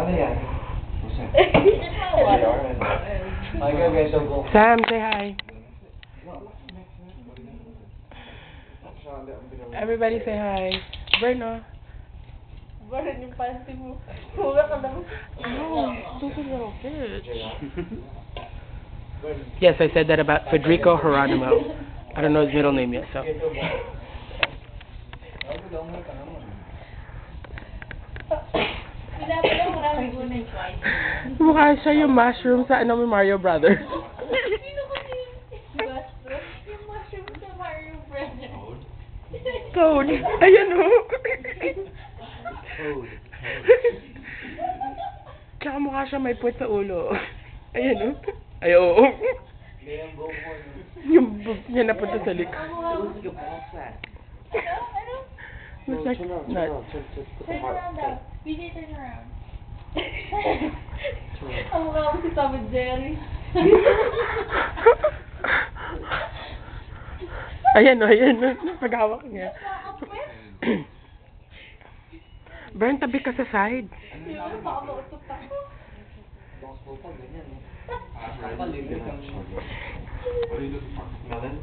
Ano yan? Sam, say hi. Everybody say hi. Berno. Baran yung panty mo. Huwag ka naman. Oh, stupid little bitch. Yes, I said that about Federico Geronimo. I don't know his middle name yet, so. Mukha siya yung mushroom sa ano, Mario Brothers. Sino kasi yung mushroom sa Mario Brothers? Toad. Ayan o. Tsaka mukha siya may puwet sa ulo. Ayan o. Ay, oo. Yung book niya napunta sa likod. Looks like nuts. Turn around daw. PJ, turn around. Ang mukha mo si Tom and Jerry. Ayan o, ayan o. Paghawak niya. Bern, tabi ka sa side. Yung baka mautot ako. Melon?